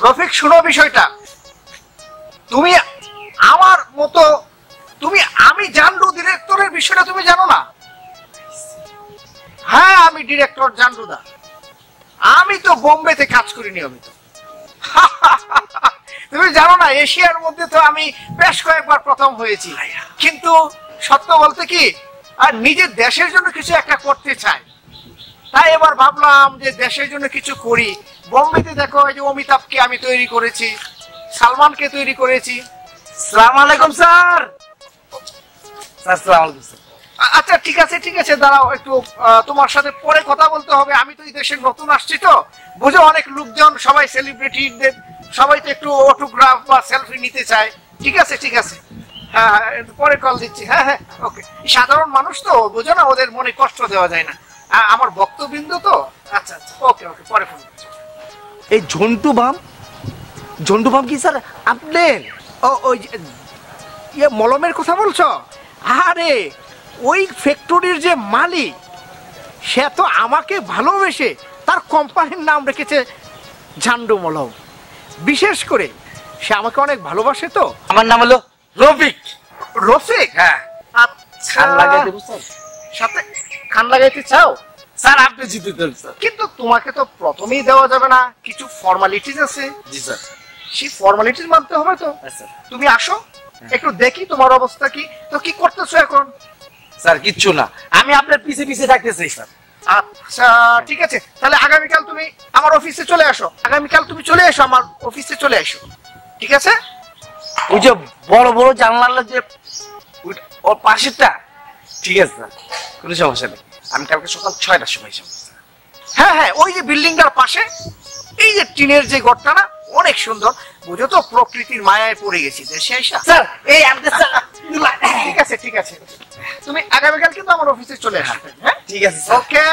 রফিক শুনো বিষয়টা, তুমি আমার মতো আমি জানলু ডিরেক্টরের বিষয়টা তুমি জানো না? হ্যাঁ আমি ডিরেক্টর জানলুদা, আমি তো বোম্বেতে কাজ করি নিয়মিত। তুমি জানো না এশিয়ার মধ্যে তো আমি বেশ কয়েকবার প্রথম হয়েছি, কিন্তু সত্য বলতে কি আর নিজের দেশের জন্য কিছু একটা করতে চাই, তাই এবার ভাবলাম যে দেশের জন্য কিছু করি। বোম্বেতে দেখো এই যে অমিতাভকে আমি তৈরি করেছি, সালমানকে তৈরি করেছি। আসসালামু আলাইকুম স্যার। আচ্ছা ঠিক আছে দাঁড়াও একটু, তোমার সাথে পরে কথা বলতে হবে। আমি তো এই দেশে নতুন আসছি, তো বুঝো অনেক লোকজন সবাই সেলিব্রিটিদের সবাই তো একটু অটোগ্রাফ বা সেলফি নিতে চায়। ঠিক আছে হ্যাঁ পরে কল দিচ্ছি। হ্যাঁ ওকে। সাধারণ মানুষ তো বুঝো না, ওদের মনে কষ্ট দেওয়া যায় না, আমার ভক্তবৃন্দ তো। আচ্ছা ওকে পরে ফোন করছি। এই ঝন্টু বাম কি স্যার আপনার? ওই ইয়ে মলমের কথা বলছো? আরে ওই ফ্যাক্টরির যে মালিক, সে তো আমাকে ভালোবেসে তার কোম্পানির নাম রেখেছে ঝান্ডু মলম। বিশেষ করে সে আমাকে অনেক ভালোবাসে। তো আমার নাম হলো রফিক। রফিক? হ্যাঁ। আচ্ছা খান লাগাই দেবো স্যার? সাথে খান লাগাইতে চাও? স্যার আপনি জিতে দেন স্যার। কিন্তু তোমাকে তো প্রথমেই দেওয়া যাবে না, কিছু ফর্মালিটিস আছে। জি স্যার। সেই ফর্মালিটিস মানতে হবে তো। স্যার তুমি আসো একটু দেখি তোমার অবস্থা কি। তো কি করতেছো এখন? স্যার কিচ্ছু না, আমি আপনার পিছে থাকতে চাই স্যার। আচ্ছা ঠিক আছে, তাহলে আগামীকাল তুমি আমার অফিসে চলে আসো। আমার অফিসে চলে আসো, ঠিক আছে? ওই যে বড় বড় জানলা যে ওর পাশেরটা? ঠিক আছে স্যার, কোনো সমস্যা নেই। আমি কালকে সকাল 6টার সময় যাবো। হ্যাঁ ওই যে বিল্ডিংটার পাশে এই যে টিনের যে ঘরটা না, অনেক সুন্দর। বুঝো তো প্রকৃতির মায়ায় পড়ে গেছি দেশে এসে। স্যার এই ঠিক আছে তুমি আগামীকাল কিন্তু আমার অফিসে চলে আসবে। হ্যাঁ ঠিক আছে স্যার। ওকে,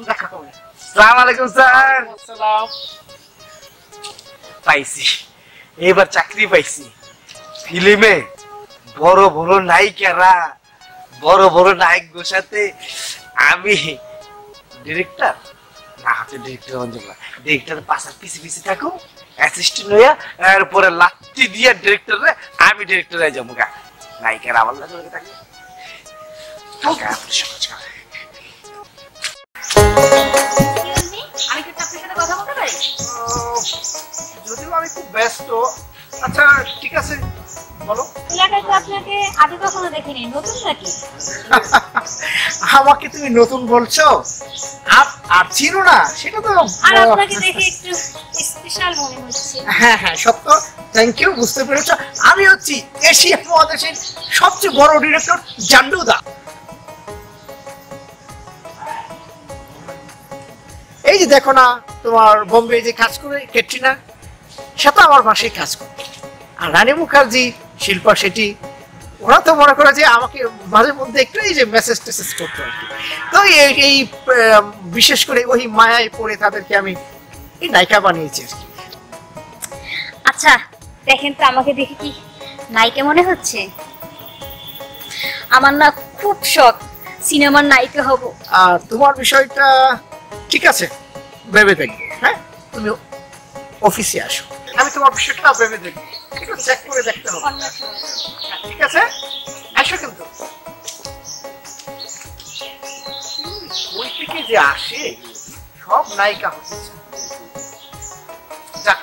দেখা হবে। আসসালামু আলাইকুম স্যার। আসসালাম। পাইছি, এবার চাকরি পাইছি। ফিল্মে বড় বড় নায়িকারা, বড় বড় নায়ক গোসাতে আমি ডিরেক্টর না হাতে ডিরেক্টর পাশার পিছে থাকো অ্যাসিস্ট্যান্ট হইয়া, এরপরে লাত্তি দিয়া ডিরেক্টরে আমি ডিরেক্টরে যাবো গা। নায়িকার আমার লাগে থাকবে। আমি কি আপনার সাথে কথা বলতে পারি? যদিও আমি খুব ব্যস্ত। আচ্ছা ঠিক আছে বলো। এলাকায় তো আপনাকে আগে কখনো দেখিনি, নতুন নাকি? আমাকে তুমি নতুন বলছো? আর চিনো না সেটা তো। আর আপনাকে দেখে একটু স্পেশাল মনে হচ্ছে। হ্যাঁ সত্য, থ্যাংক ইউ, বুঝতে পেরেছো। আমি হচ্ছি এশিয়া মহাদেশের সবচেয়ে বড় ডিরেক্টর জান্ডুদা। এই যে দেখো না তোমার বোম্বে যে কাজ করে ক্যাটরিনা, সে তো আমার পাশেই কাজ করে। আর রানী মুখার্জি, শিল্পা শেঠি, ওরা তো মনে করে যে আমাকে মাঝে মধ্যে একটু এই যে মেসেজ টেসেজ করতে আর কি। তো এই বিশেষ করে ওই মায়ায় পড়ে তাদেরকে আমি এই নায়িকা বানিয়েছি আর কি। আচ্ছা দেখেন তো আমাকে দেখে কি নায়িকা মনে হচ্ছে? আমার না খুব শখ সিনেমার নায়িকা হব। আর তোমার বিষয়টা ঠিক আছে, ভেবে দেখবো। হ্যাঁ তুমি অফিসে আসো, আমি তোমার বিষয়টা ভেবে দেখবো, একটু চেক করে দেখতে হবে। ঠিক আছে আসো। কিন্তু ওই থেকে যে আসে সব নায়িকা হচ্ছে, যাক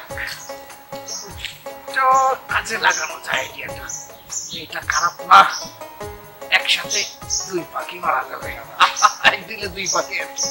কাজে লাগানো যায় আইডিয়াটা। এটা খারাপ না, একসাথে দুই পাখি মারা যাবে। এক দিলে দুই পাখি আর কি।